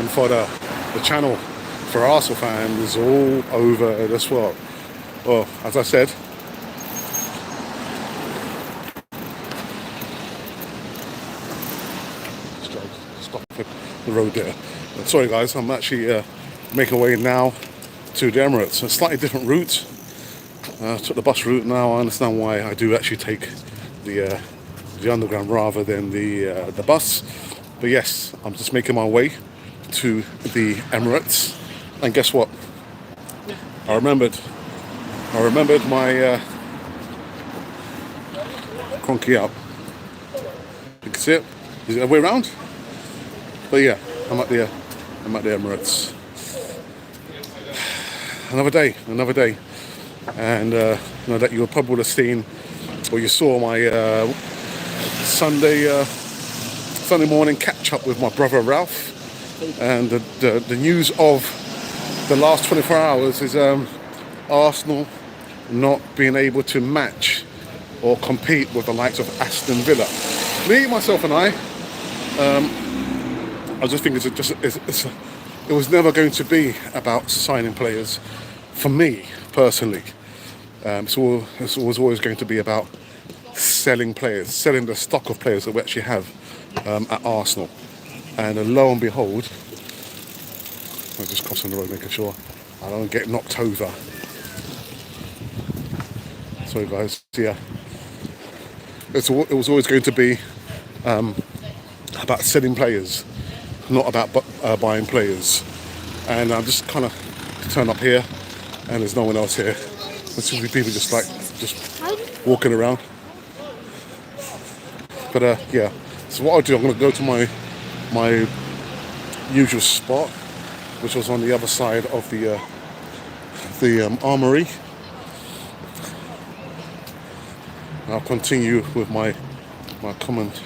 engagement for the channel for Arsenal fans is all over as well. Well, as I said, stop the road there. Sorry guys, I'm actually making my way now to the Emirates. A slightly different route. Took the bus route. Now I understand why I do actually take the underground rather than the bus. But yes, I'm just making my way to the Emirates. And guess what? I remembered my Kroenke out. You can see it. Is it the other way around? But yeah, I'm at the Emirates. Another day, and you know that you probably would have seen, or you saw my Sunday morning catch up with my brother Ralph, and the news of the last 24 hours is Arsenal not being able to match or compete with the likes of Aston Villa. Me, myself, and I just think it was never going to be about signing players. For me personally, it was always going to be about selling players, selling the stock of players that we actually have at Arsenal. And lo and behold, I'm just crossing the road, making sure I don't get knocked over. Sorry guys, yeah. It was always going to be about selling players, not about buying players. And I'm just kind of turned up here, and there's no one else here. There's just people just walking around. But yeah. So what I'll do, I'm going to go to my usual spot, which was on the other side of the armory. I'll continue with my comment.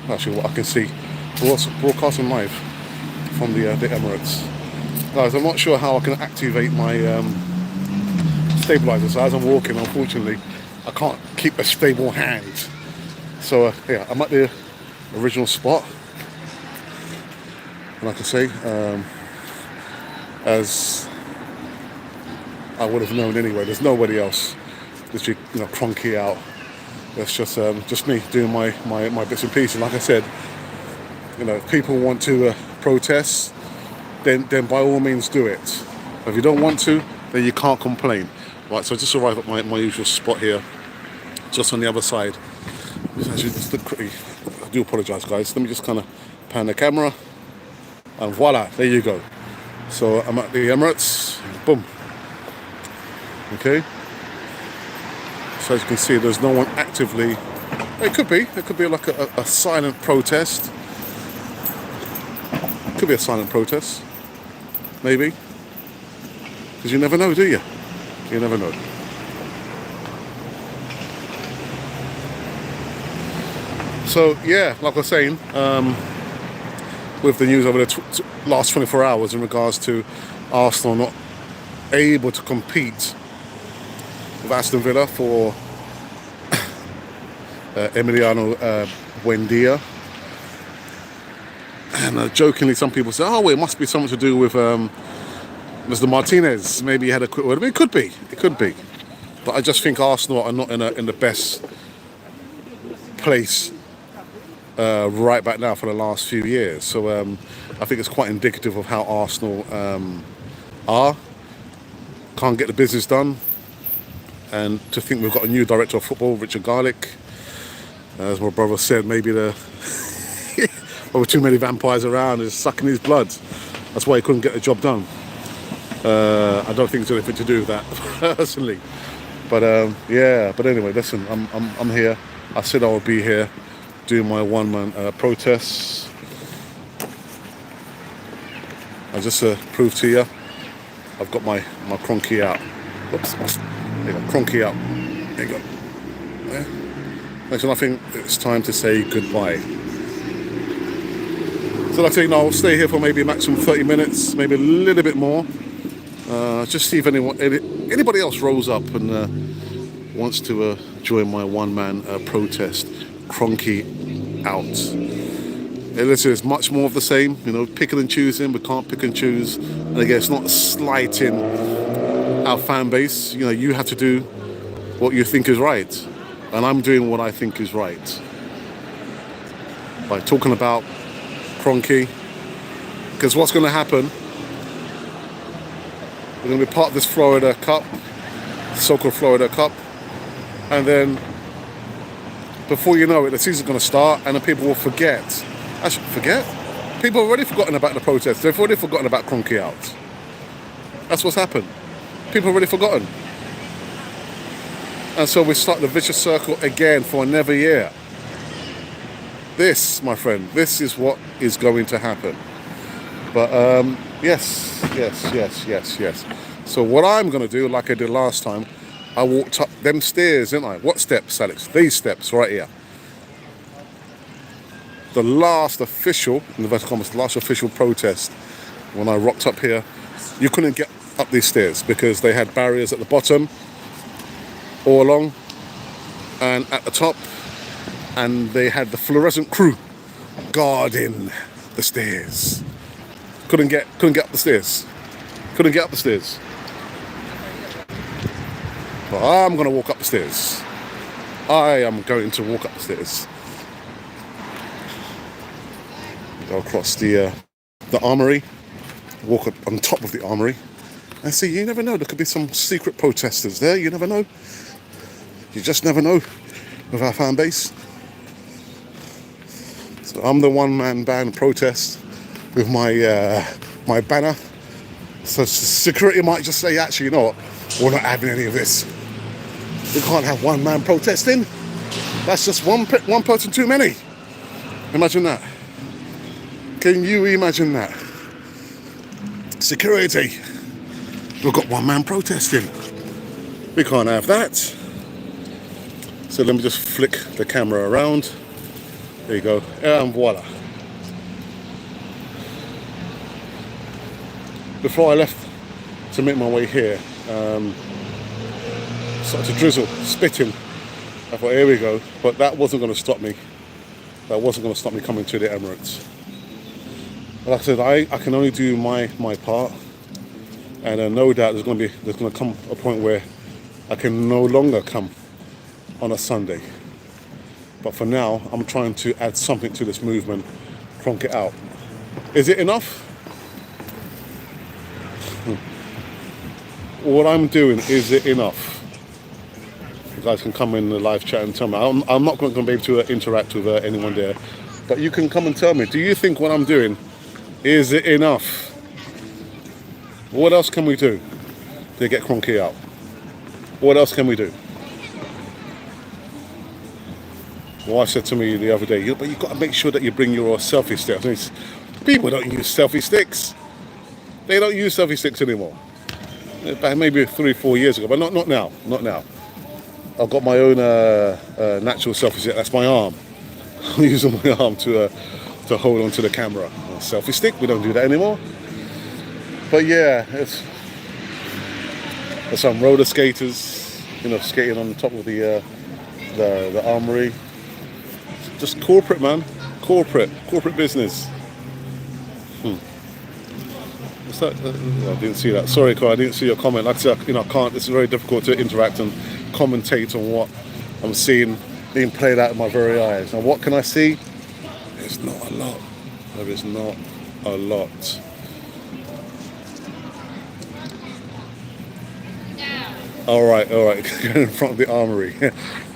Actually, what I can see, broadcasting live from the Emirates. Guys, I'm not sure how I can activate my stabilizer. So as I'm walking, unfortunately, I can't keep a stable hand. So yeah, I'm at the original spot, and like I say, as I would have known anyway, there's nobody else. Literally, you know, Kroenke out. It's just me doing my bits and pieces. Like I said, you know, if people want to protest, then by all means do it. If you don't want to, then you can't complain. Right, so I just arrived at my usual spot here, just on the other side. Just look pretty. I do apologise, guys. Let me just kind of pan the camera, and voila, there you go. So I'm at the Emirates. Boom. Okay. So as you can see, there's no one actively. It could be like a silent protest. Could be a silent protest, maybe. Because you never know, do you? You never know. So yeah, like I was saying, with the news over the last 24 hours in regards to Arsenal not able to compete with Aston Villa for Emiliano Buendia. And jokingly, some people say, oh, well, it must be something to do with Mr. Martinez. Maybe he had a quick word. I mean, it could be. But I just think Arsenal are not in the best place right back now for the last few years. So I think it's quite indicative of how Arsenal are. Can't get the business done. And to think we've got a new director of football, Richard Garlick. As my brother said, maybe there were too many vampires around and sucking his blood. That's why he couldn't get the job done. I don't think it's anything to do with that, personally. But yeah. But anyway, listen, I'm here. I said I would be here, doing my one-man protests. I just proved to you, I've got my Kroenke out. Oops. There you go, Kroenke out. There you go. Yeah. So I think it's time to say goodbye. So like I say, I'll stay here for maybe a maximum 30 minutes, maybe a little bit more. Just see if anybody else rolls up and wants to join my one-man protest. Kroenke out. Listen, it's much more of the same, you know, picking and choosing. We can't pick and choose. And again, it's not slighting our fan base. You know, you have to do what you think is right. And I'm doing what I think is right. By talking about Kroenke. Because what's going to happen, we're going to be part of this Florida Cup, so-called Florida Cup. And then, before you know it, the season's going to start and the people will forget. Actually, forget? People have already forgotten about the protests. They've already forgotten about Kroenke out. That's what's happened. People have already forgotten. And so we start the vicious circle again for another year. This, my friend, this is what is going to happen. But yes. So what I'm going to do, like I did last time, I walked up them stairs, didn't I? What steps, Alex? These steps right here. The last official, in inverted commas, the last official protest, when I rocked up here, you couldn't get up these stairs because they had barriers at the bottom, all along, and at the top, and they had the fluorescent crew guarding the stairs. Couldn't get up the stairs. Couldn't get up the stairs. But I'm going to walk up the stairs. I am going to walk up the stairs. Go across the armory, walk up on top of the armory, and see, you never know, there could be some secret protesters there, you never know. You just never know with our fan base. So I'm the one-man band protest with my my banner. So security might just say, actually, you know what, we're not having any of this. We can't have one man protesting. That's just one person too many. Imagine that. Can you imagine that? Security. We've got one man protesting. We can't have that. So let me just flick the camera around. There you go. And voila. Before I left to make my way here, started to drizzle, spitting. I thought, here we go. But that wasn't going to stop me. That wasn't going to stop me coming to the Emirates. Like I said, I can only do my part, and no doubt there's going to come a point where I can no longer come on a Sunday. But for now, I'm trying to add something to this movement, Kroenke out. Is it enough? What I'm doing, is it enough? You guys can come in the live chat and tell me. I'm not going to be able to interact with anyone there, but you can come and tell me. Do you think what I'm doing, is it enough? What else can we do to get Kroenke out? What else can we do? Well, I said to me the other day, but you've got to make sure that you bring your selfie sticks. People don't use selfie sticks. They don't use selfie sticks anymore. Maybe 3-4 years ago, but not now. Not now. I've got my own natural selfie stick. That's my arm. I'm using my arm to hold on to the camera. A selfie stick. We don't do that anymore. But yeah, there's some roller skaters, skating on the top of the armory. Just corporate, man. Corporate business. What's that? I didn't see that. Sorry, Carl, I didn't see your comment. Like I said, I can't. It's very difficult to interact and commentate on what I'm seeing being played out in my very eyes. Now, what can I see? There's not a lot. There is not a lot. All right. In front of the armory.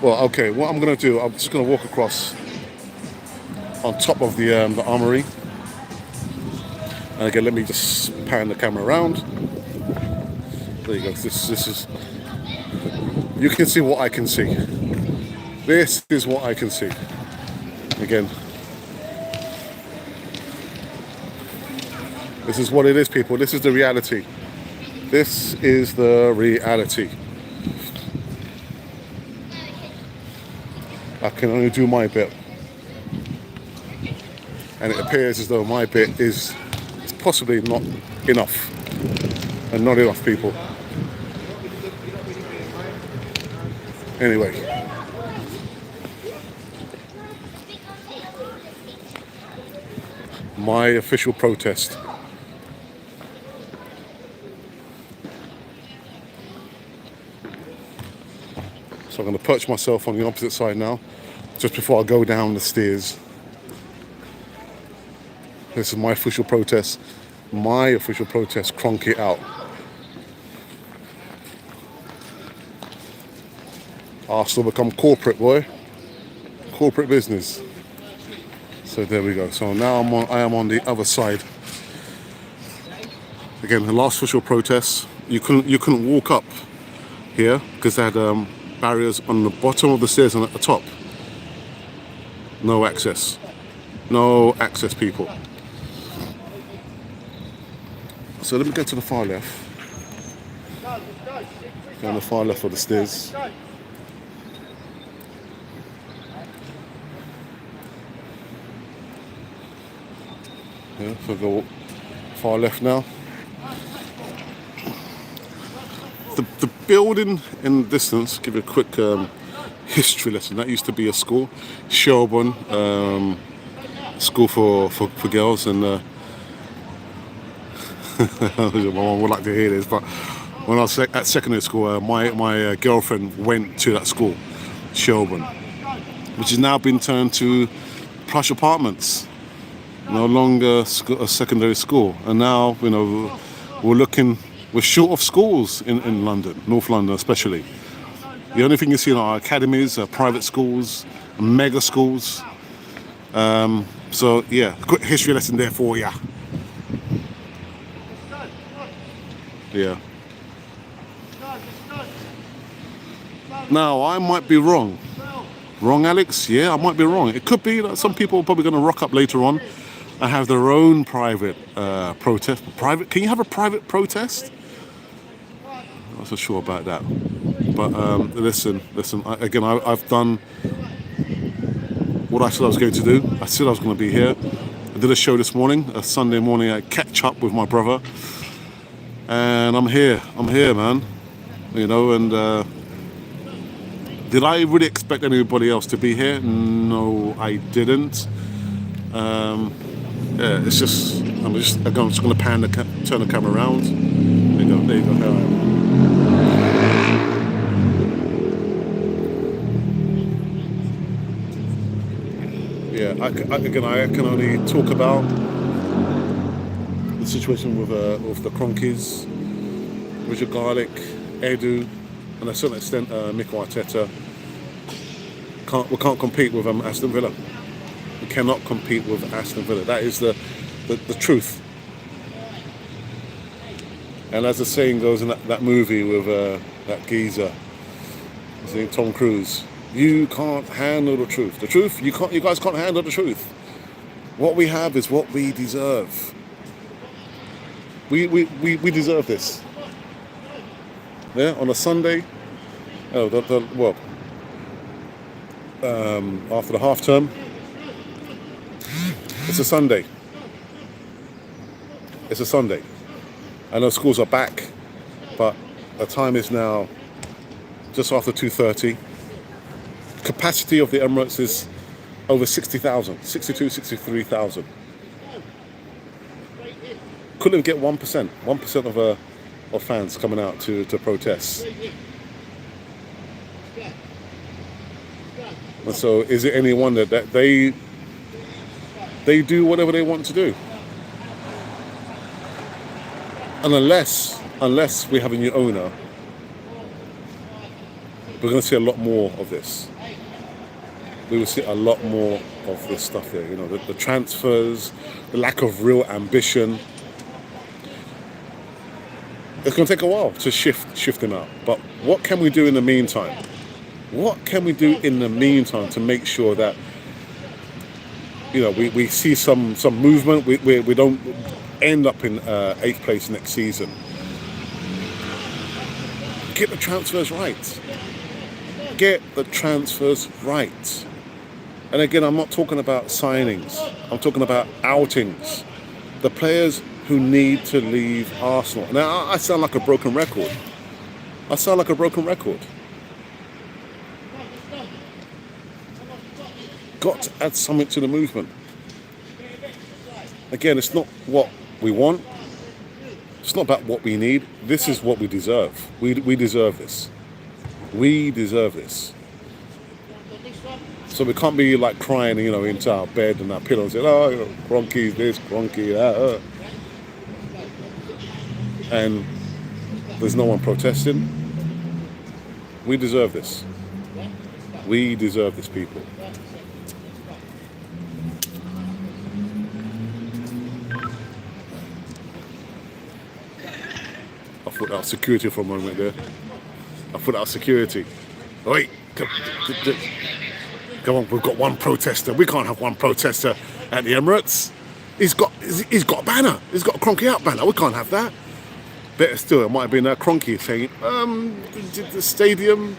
Well, okay. What I'm going to do, I'm just going to walk across on top of the armory. And again, let me just pan the camera around. There you go. This is. You can see what I can see. This is what I can see. Again, this is what it is, people. This is the reality. This is the reality. I can only do my bit. And it appears as though my bit is possibly not enough. And not enough people. Anyway. My official protest. So I'm going to perch myself on the opposite side now, just before I go down the stairs. This is my official protest. My official protest, Kroenke out. Arsenal become corporate, boy. Corporate business. So there we go. So now I am on the other side. Again, the last official protest. You couldn't walk up here because they had barriers on the bottom of the stairs and at the top. No access. No access, people. So let me get to the far left. Go on the far left of the stairs. Yeah, so go far left now. The building in the distance, give you a quick history lesson. That used to be a school, Shelburne, school for girls, and my mum would like to hear this, but when I was at secondary school, my girlfriend went to that school, Shelburne, which has now been turned to plush apartments. No longer a secondary school, and now we're short of schools in London, North London especially. The only thing you see in our academies are private schools, mega schools. So yeah, quick history lesson there for ya. Yeah. Now I might be wrong. Wrong, Alex? Yeah, I might be wrong. It could be that some people are probably going to rock up later on and have their own private protest. Private? Can you have a private protest? I'm not so sure about that. But listen. I've done what I said I was going to do. I said I was going to be here. I did a show this morning, a Sunday morning. I catch up with my brother, and I'm here. I'm here, man. And did I really expect anybody else to be here? No, I didn't. Yeah, it's just I'm just going to turn the camera around. There you go. Here I am. Yeah, I can only talk about the situation with the Kroenkes, Richard Garlick, Edu, and to a certain extent Mikel Arteta. We can't compete with Aston Villa. We cannot compete with Aston Villa. That is the truth. And as the saying goes in that movie with that geezer, his name Tom Cruise, you can't handle the truth. The truth, you guys can't handle the truth. What we have is what we deserve. We deserve this. Yeah, on a Sunday. After the half term, it's a Sunday. It's a Sunday. I know schools are back, but the time is now just after 2:30. Capacity of the Emirates is over 60,000, 62, 63,000. Couldn't get 1% of fans coming out to protest. And so is it any wonder that they do whatever they want to do? And unless we have a new owner, we're going to see a lot more of this. We will see a lot more of this stuff here. The transfers, the lack of real ambition. It's going to take a while to shift him out. But what can we do in the meantime? What can we do in the meantime to make sure that we see some movement? We don't end up in 8th place next season. Get the transfers right. Get the transfers right. And again, I'm not talking about signings. I'm talking about outings. The players who need to leave Arsenal. Now, I sound like a broken record. Got to add something to the movement. Again, it's not what we want. It's not about what we need. This is what we deserve. We deserve this. We deserve this. So we can't be like crying, into our bed and our pillow and saying, oh, Kroenke this, Kroenke that. And there's no one protesting. We deserve this. We deserve this, people. I thought that was security for a moment there. I thought that was security. Wait, come on, we've got one protester. We can't have one protester at the Emirates. He's got a banner. He's got a Kroenke out banner. We can't have that. Better still, it might have been Kroenke saying, the stadium.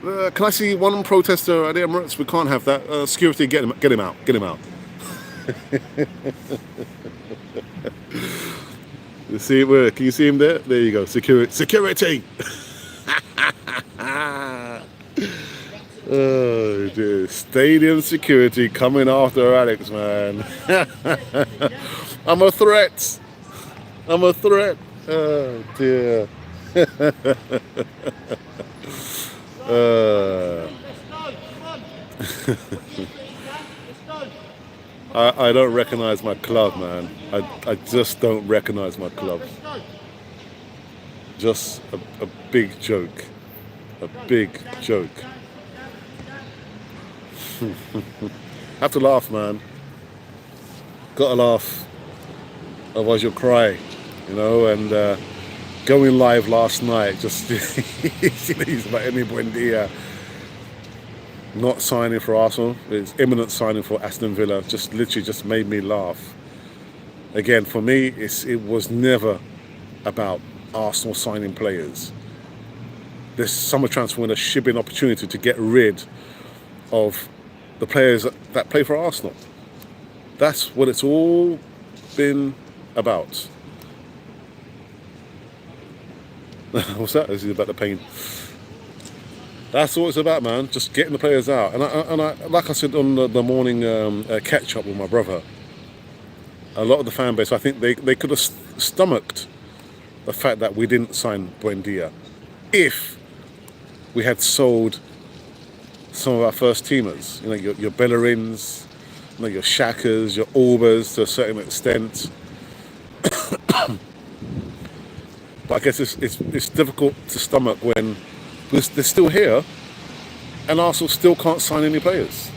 Can I see one protester at the Emirates? We can't have that. Security, get him out. Get him out. You see where? Can you see him there? There you go. Security. Oh dear. Stadium security coming after Alex, man. I'm a threat. Oh dear. I don't recognize my club, man. I just don't recognize my club. Just a big joke. A big joke. Have to laugh, man. Gotta laugh. Otherwise you'll cry. And going live last night, just he's about Emi Buendia not signing for Arsenal. It's imminent signing for Aston Villa. Just literally just made me laugh. Again, for me, it was never about Arsenal signing players. This summer transfer window should be an opportunity to get rid of the players that play for Arsenal. That's what it's all been about. What's that? This is about the pain. That's all it's about, man. Just getting the players out. And I like I said on the morning catch up with my brother, a lot of the fan base, I think they could have stomached the fact that we didn't sign Buendia if we had sold some of our first teamers. Your Bellerins, your Shakas, your Albers to a certain extent. But I guess it's difficult to stomach when they're still here and Arsenal still can't sign any players.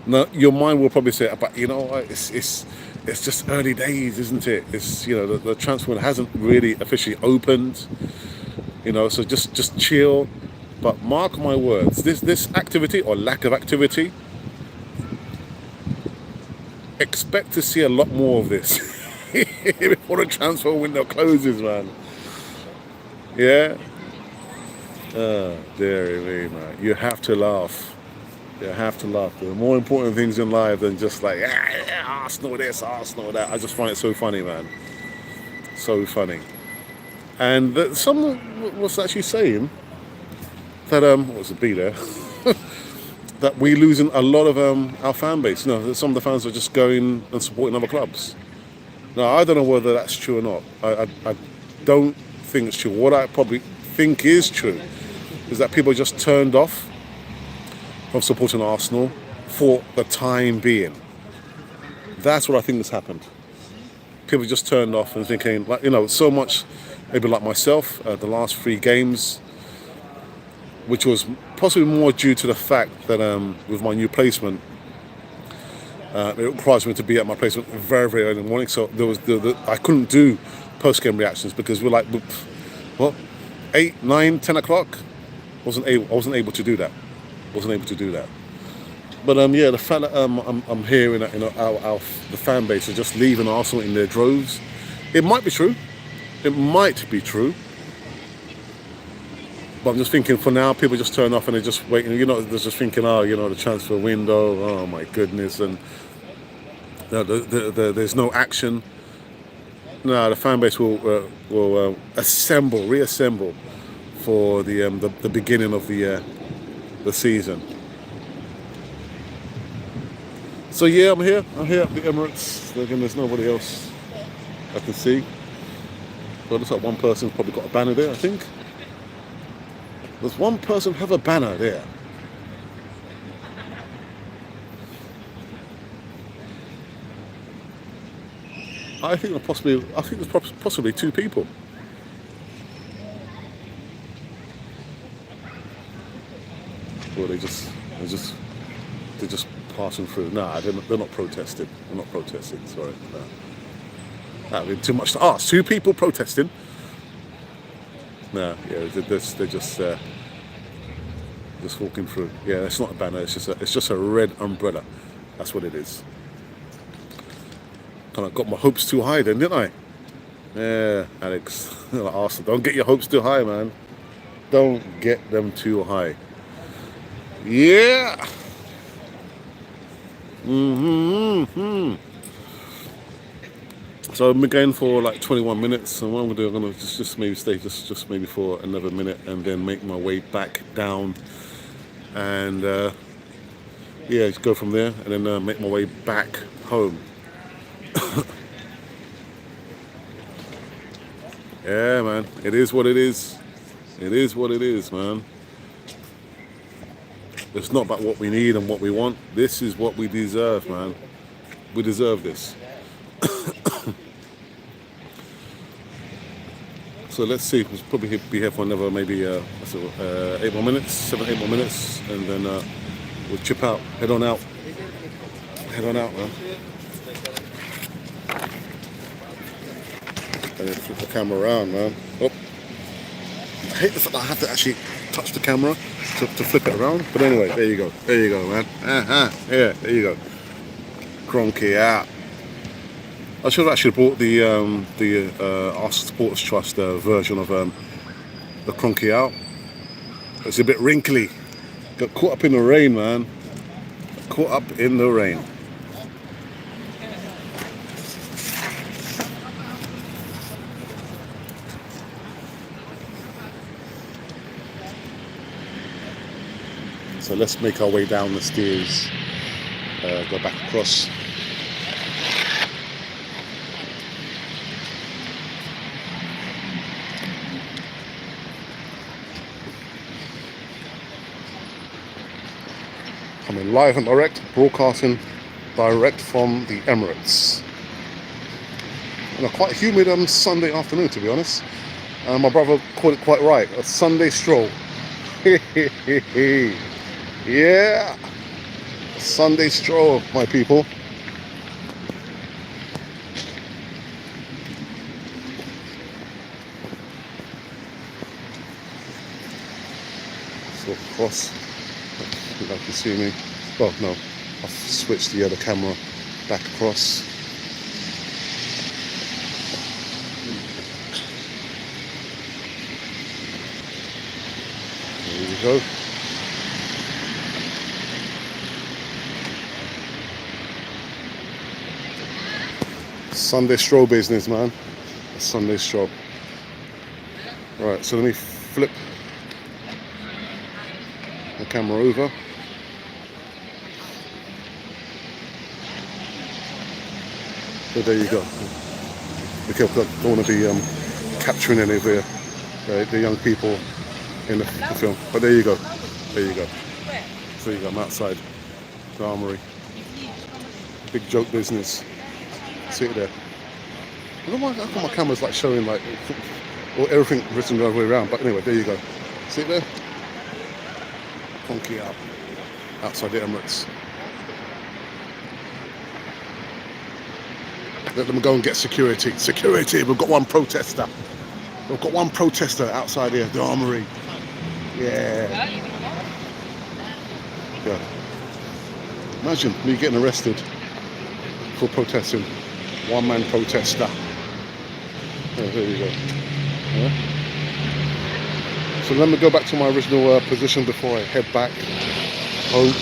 Now, your mind will probably say, but it's just early days, isn't it? It's the transfer window hasn't really officially opened. So just chill. But mark my words, this activity or lack of activity, expect to see a lot more of this before the transfer window closes, man. Yeah? Oh, dearie me, man. You have to laugh. You have to laugh. There are more important things in life than just like, Arsenal this, Arsenal that. I just find it so funny, man. So funny. And someone was actually saying that, what was the B there? That we're losing a lot of our fan base. Some of the fans are just going and supporting other clubs. Now, I don't know whether that's true or not. I don't think it's true. What I probably think is true is that people just turned off from supporting Arsenal for the time being. That's what I think has happened. People just turned off and thinking, so much, maybe like myself, the last 3 games, which was possibly more due to the fact that with my new placement, it requires me to be at my placement very, very early in the morning. So there was I couldn't do post-game reactions because we're like, 8, 9, 10 o'clock. I wasn't able to do that. But the fact that I'm hearing that the fan base are just leaving Arsenal in their droves, it might be true. But I'm just thinking for now, people just turn off and they're just waiting. They're just thinking, the transfer window, oh my goodness, and there's no action. No, the fan base will reassemble for the beginning of the season. So yeah, I'm here. I'm here at the Emirates. Again, there's nobody else I can see. But it looks like one person's probably got a banner there, I think. There's one person have a banner there. I think there's possibly two people. Well, they're just passing through. Nah, they're not protesting. They're not protesting. Sorry, nah. That'd be too much. It's two people protesting. Nah, yeah, they're just walking through. Yeah, it's not a banner. It's just a red umbrella. That's what it is. Kind of got my hopes too high then, didn't I? Yeah, Alex. Arsenal, don't get your hopes too high, man. Don't get them too high. Yeah. So I've been going for like 21 minutes, and what I'm gonna do, I'm gonna just maybe stay just maybe for another minute, and then make my way back down, and yeah, just go from there, and then make my way back home. Yeah, man, it is what it is. It is what it is, man. It's not about what we need and what we want. This is what we deserve, man. We deserve this. So let's see. We'll probably be here for another maybe 8 more minutes, 7, 8 more minutes, and then we'll chip out. Head on out. Head on out, man. And then flip the camera around, man. Oh. I hate the fact that I have to actually touch the camera to flip it around. But anyway, there you go. There you go, man. Yeah, there you go. Kroenke out. I should have actually bought the Arsenal Supporters Trust version of the Kroenke out. It's a bit wrinkly. Got caught up in the rain, man. Caught up in the rain. So let's make our way down the stairs. Go back across. Coming live and direct, broadcasting direct from the Emirates. And a quite humid Sunday afternoon, to be honest. My brother called it quite right, a Sunday stroll. Yeah, Sunday stroll, my people. So across. You'd like to see me. Well, no, I've switched the other camera back across. There we go. Sunday stroll business, man. A Sunday stroll. Right, so let me flip the camera over. So there you go. Be careful, I don't want to be capturing any of the young people in the film. But there you go. There you go. So there you go, I'm outside the armory. Big joke business. See it there. I don't know why my camera's like showing like or everything written the other way around. But anyway, there you go. See it there? Kroenke out. Outside the Emirates. Let them go and get security. Security! We've got one protester. We've got one protester outside here, the armory. Yeah. Yeah. Imagine me getting arrested for protesting. One man protester. Oh, there you go. Yeah. So let me go back to my original position before I head back home.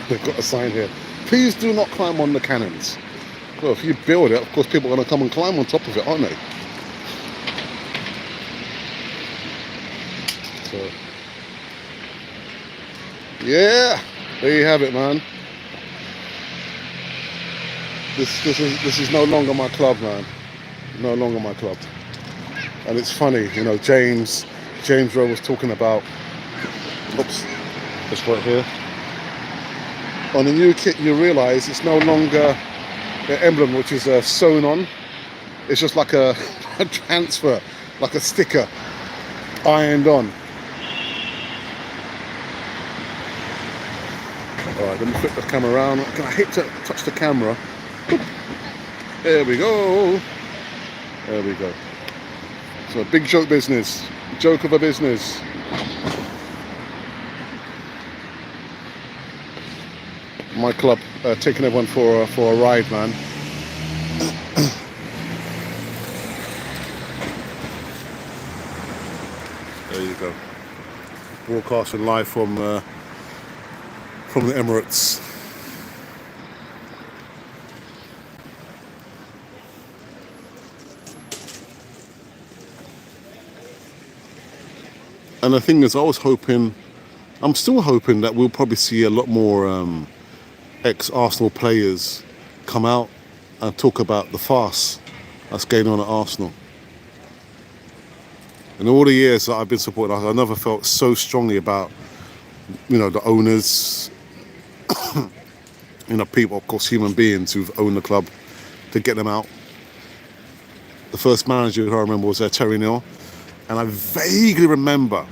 They've got a sign here. Please do not climb on the cannons. Well, if you build it, of course people are going to come and climb on top of it, aren't they? So, yeah, there you have it, man. This is no longer my club, man. No longer my club. And it's funny, you know, James Rowe was talking about, oops, this right here. On the new kit, you realise it's no longer the emblem which is sewn on. It's just like a transfer, like a sticker, ironed on. All right, let me flip the camera around. I hate to touch the camera. There we go. There we go. So big joke business. Joke of a business. My club taking everyone for a ride, man. There you go. Broadcasting live from the Emirates. And the thing is, I'm still hoping that we'll probably see a lot more ex-Arsenal players come out and talk about the farce that's going on at Arsenal. In all the years that I've been supporting Arsenal, I never felt so strongly about, you know, the owners, you know, people, of course, human beings who've owned the club, to get them out. The first manager who I remember was Terry Neal, and I vaguely remember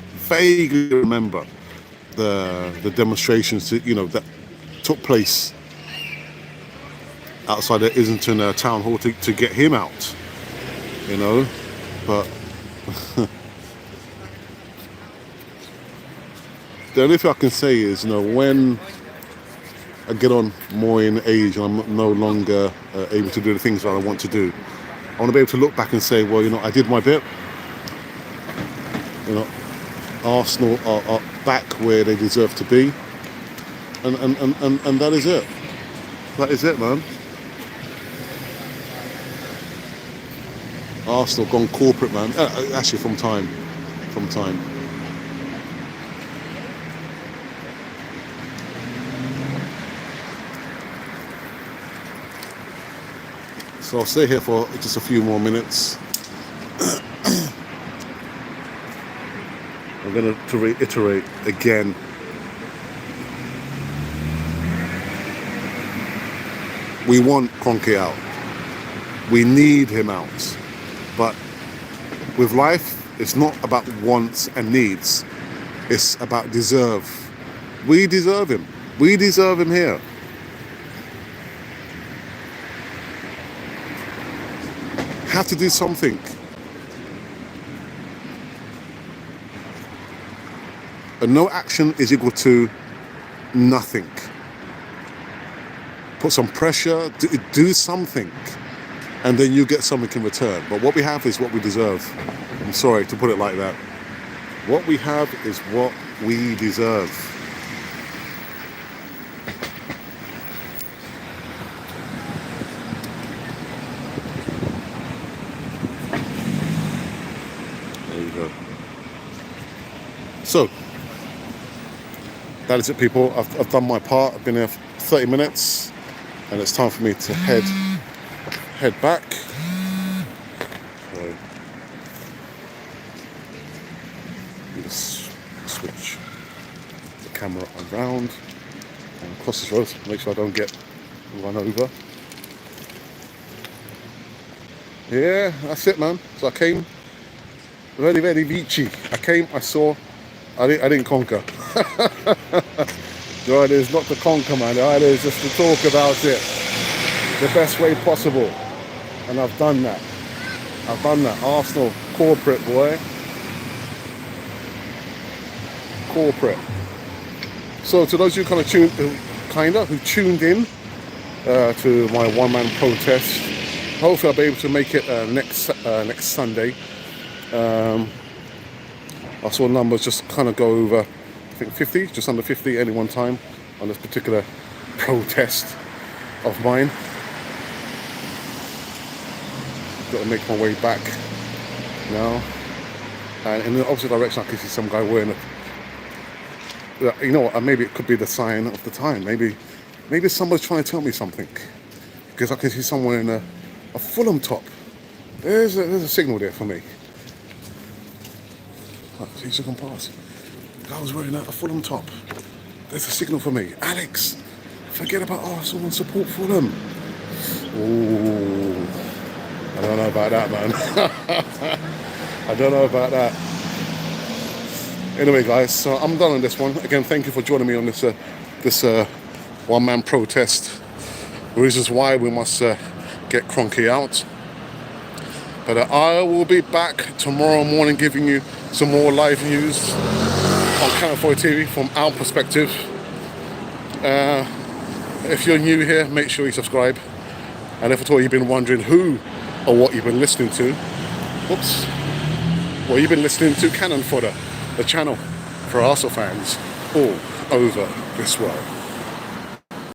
the demonstrations that, you know, that took place outside the Islington town hall to get him out, you know. But the only thing I can say is, you know, when I get on more in age and I'm no longer able to do the things that I want to do, I want to be able to look back and say, well, you know, I did my bit. You know, Arsenal are back where they deserve to be, and that is it. That is it, man. Arsenal gone corporate, man. Actually, from time. So I'll stay here for just a few more minutes. I'm going to reiterate again. We want Kroenke out. We need him out. But with life, it's not about wants and needs. It's about deserve. We deserve him. We deserve him here. Have to do something. And no action is equal to nothing. Put some pressure, do something, and then you get something in return. But what we have is what we deserve. I'm sorry to put it like that. What we have is what we deserve. There you go. So, that is it, people. I've done my part. I've been here for 30 minutes, and it's time for me to head back. So, just switch the camera around and cross this road, make sure I don't get run over. Yeah, that's it, man. So I came very, very beachy. I came, I saw. I didn't conquer. The idea is not to conquer, man. The idea is just to talk about it the best way possible. And I've done that. Arsenal, corporate, boy. Corporate. So to those who who tuned in to my one-man protest, hopefully I'll be able to make it next Sunday. I saw numbers just kind of go over, I think 50, just under 50 any one time on this particular protest of mine. got to make my way back now. And in the opposite direction, I can see some guy wearing a, you know what, maybe it could be the sign of the time. Maybe somebody's trying to tell me something. Because I can see someone wearing a Fulham top. There's a signal there for me. See if you can pass. The guy was wearing a Fulham top. There's a signal for me. Alex, forget about Arsenal and support Fulham. Ooh, I don't know about that, man. I don't know about that. Anyway, guys, so I'm done on this one. Again, thank you for joining me on this one-man protest. Reasons why we must get Kroenke out. But I will be back tomorrow morning giving you some more live news on Channel 4 TV from our perspective. If you're new here, make sure you subscribe. And if at all you've been wondering who or what you've been listening to, whoops, well, you've been listening to Cannon Fodder, the channel for Arsenal fans all over this world.